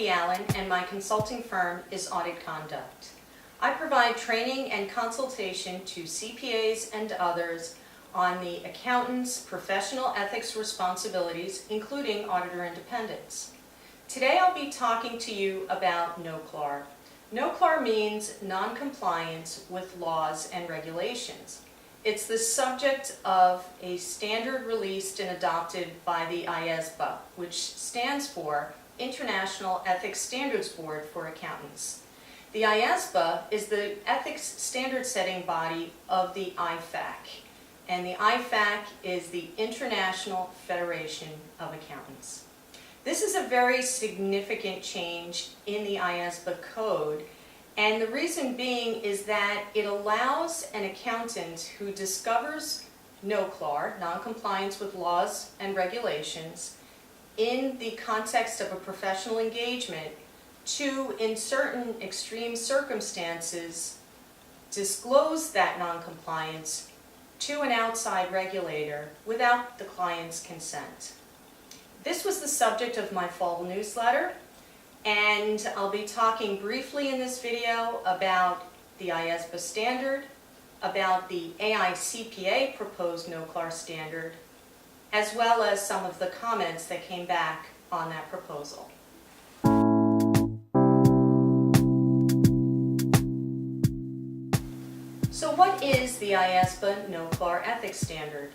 Kathy Allen, and my consulting firm is Audit Conduct. I provide training and consultation to CPAs and others on the accountant's professional ethics responsibilities, including auditor independence. Today I'll be talking to you about NOCLAR. NOCLAR means non-compliance with laws and regulations. It's the subject of a standard released and adopted by the IASBA, which stands for International Ethics Standards Board for Accountants. The IASBA is the ethics standard setting body of the IFAC, and the IFAC is the International Federation of Accountants. This is a very significant change in the IASBA code, and the reason being is that it allows an accountant who discovers NOCLAR, non-compliance with laws and regulations, in the context of a professional engagement to, in certain extreme circumstances, disclose that non-compliance to an outside regulator without the client's consent. This was the subject of my fall newsletter, and I'll be talking briefly in this video about the IASBA standard, about the AICPA proposed NOCLAR standard, as well as some of the comments that came back on that proposal. So what is the IASBA NOCLAR ethics standard?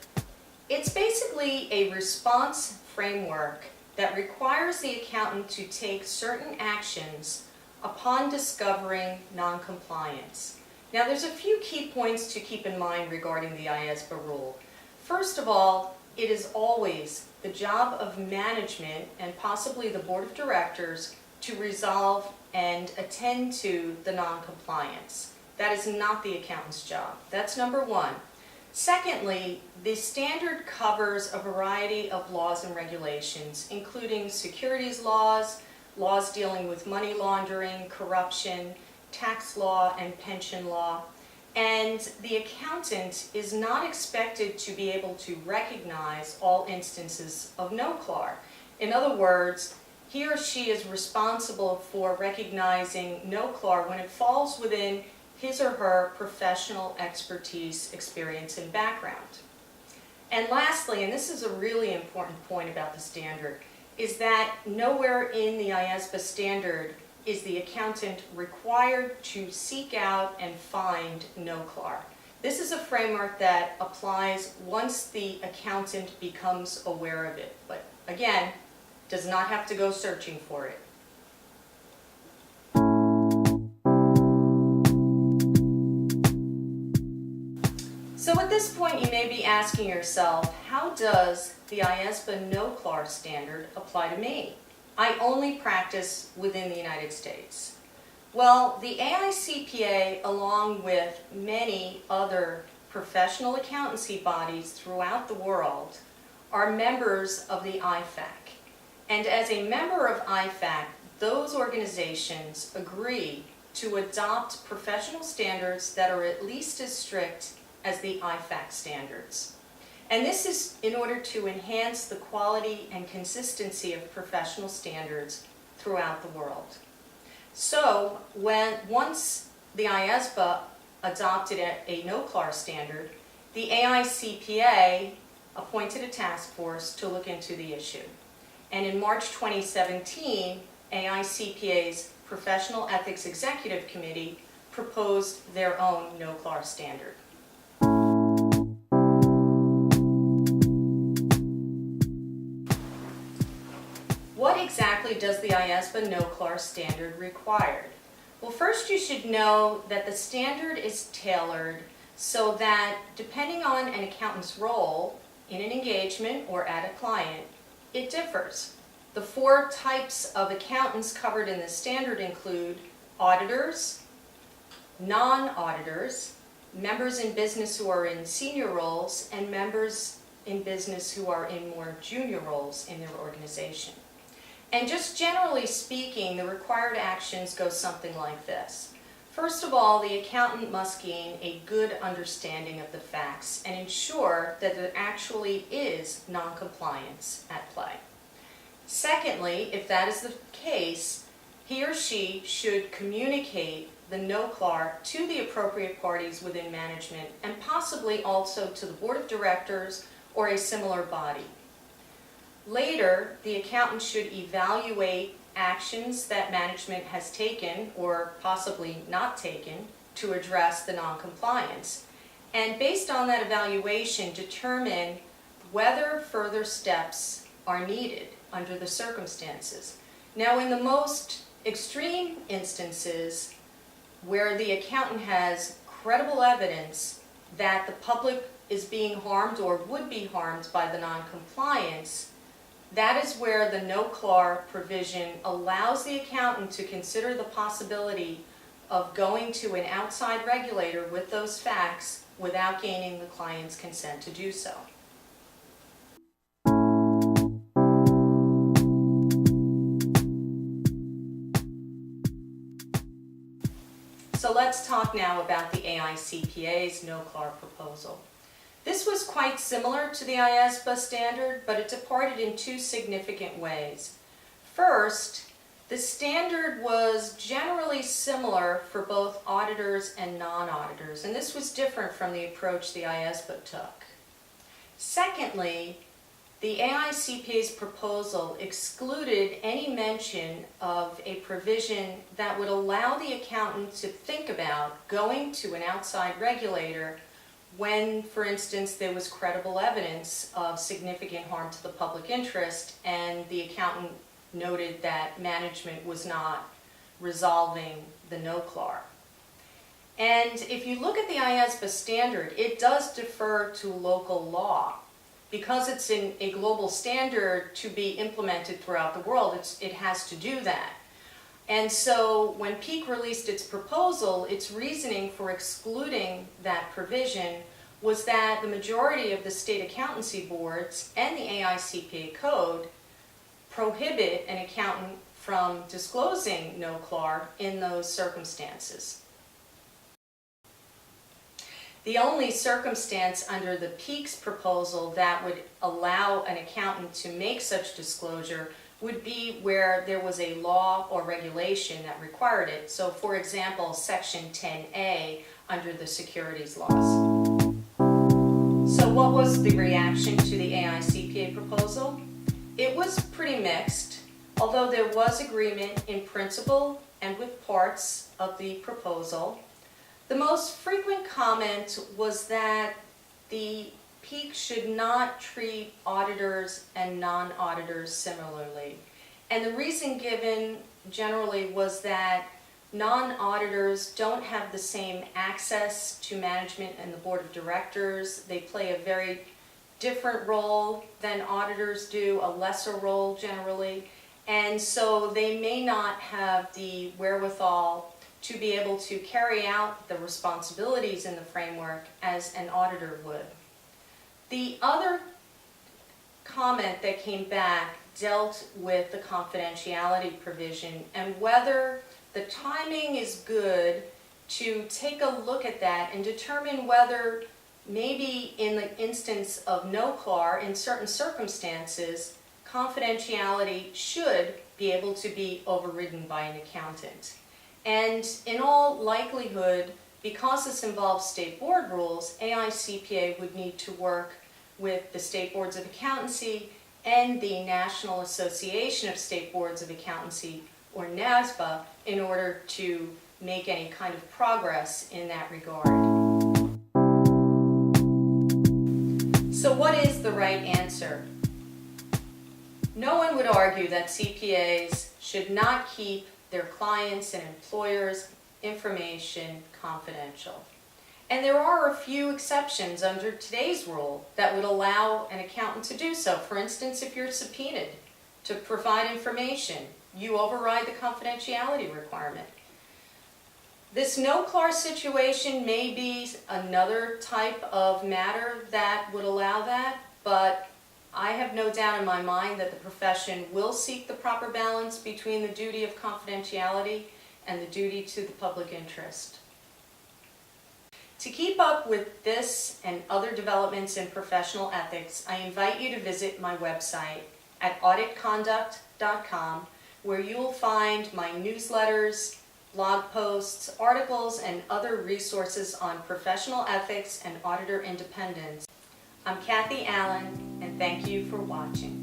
It's basically a response framework that requires the accountant to take certain actions upon discovering non-compliance. Now there's a few key points to keep in mind regarding the IASBA rule. First of all, it is always the job of management and possibly the board of directors to resolve and attend to the non-compliance. That is not the accountant's job. That's number one. Secondly, the standard covers a variety of laws and regulations, including securities laws, laws dealing with money laundering, corruption, tax law, and pension law. And the accountant is not expected to be able to recognize all instances of NOCLAR. In other words, he or she is responsible for recognizing NOCLAR when it falls within his or her professional expertise, experience, and background. And lastly, and this is a really important point about the standard, is that nowhere in the IASBA standard is the accountant required to seek out and find NOCLAR. This is a framework that applies once the accountant becomes aware of it, but again, does not have to go searching for it. So at this point you may be asking yourself, how does the IASBA NOCLAR standard apply to me? I only practice within the United States. Well, the AICPA, along with many other professional accountancy bodies throughout the world, are members of the IFAC. And as a member of IFAC, those organizations agree to adopt professional standards that are at least as strict as the IFAC standards. And this is in order to enhance the quality and consistency of professional standards throughout the world. So once the IASBA adopted a NOCLAR standard, the AICPA appointed a task force to look into the issue. And in March 2017, AICPA's Professional Ethics Executive Committee proposed their own NOCLAR standard. What exactly does the IASBA NOCLAR standard require? Well, first you should know that the standard is tailored so that depending on an accountant's role in an engagement or at a client, it differs. The four types of accountants covered in the standard include auditors, non-auditors, members in business who are in senior roles, and members in business who are in more junior roles in their organization. And just generally speaking, the required actions go something like this. First of all, the accountant must gain a good understanding of the facts and ensure that there actually is non-compliance at play. Secondly, if that is the case, he or she should communicate the NOCLAR to the appropriate parties within management and possibly also to the board of directors or a similar body. Later, the accountant should evaluate actions that management has taken or possibly not taken to address the non-compliance, and based on that evaluation, determine whether further steps are needed under the circumstances. Now, in the most extreme instances where the accountant has credible evidence that the public is being harmed or would be harmed by the non-compliance, that is where the NOCLAR provision allows the accountant to consider the possibility of going to an outside regulator with those facts without gaining the client's consent to do so. So let's talk now about the AICPA's NOCLAR proposal. This was quite similar to the IASBA standard, but it departed in two significant ways. First, the standard was generally similar for both auditors and non-auditors, and this was different from the approach the IASBA took. Secondly, the AICPA's proposal excluded any mention of a provision that would allow the accountant to think about going to an outside regulator when, for instance, there was credible evidence of significant harm to the public interest and the accountant noted that management was not resolving the NOCLAR. And if you look at the IASBA standard, it does defer to local law. Because it's in a global standard to be implemented throughout the world, it has to do that. And so when Peak released its proposal, its reasoning for excluding that provision was that the majority of the state accountancy boards and the AICPA code prohibit an accountant from disclosing NOCLAR in those circumstances. The only circumstance under the Peak's proposal that would allow an accountant to make such disclosure would be where there was a law or regulation that required it. So, for example, Section 10A under the securities laws. So what was the reaction to the AICPA proposal? It was pretty mixed, although there was agreement in principle and with parts of the proposal. The most frequent comment was that the Peak should not treat auditors and non-auditors similarly. And the reason given generally was that non-auditors don't have the same access to management and the board of directors. They play a very different role than auditors do, a lesser role generally. And so they may not have the wherewithal to be able to carry out the responsibilities in the framework as an auditor would. The other comment that came back dealt with the confidentiality provision and whether the timing is good to take a look at that and determine whether maybe in the instance of NOCLAR, in certain circumstances, confidentiality should be able to be overridden by an accountant. And in all likelihood, because this involves state board rules, AICPA would need to work with the State Boards of Accountancy and the National Association of State Boards of Accountancy, or NASBA, in order to make any kind of progress in that regard. So what is the right answer? No one would argue that CPAs should not keep their clients' and employers' information confidential. And there are a few exceptions under today's rule that would allow an accountant to do so. For instance, if you're subpoenaed to provide information, you override the confidentiality requirement. This NOCLAR situation may be another type of matter that would allow that, but I have no doubt in my mind that the profession will seek the proper balance between the duty of confidentiality and the duty to the public interest. To keep up with this and other developments in professional ethics, I invite you to visit my website at auditconduct.com, where you'll find my newsletters, blog posts, articles, and other resources on professional ethics and auditor independence. I'm Kathy Allen, and thank you for watching.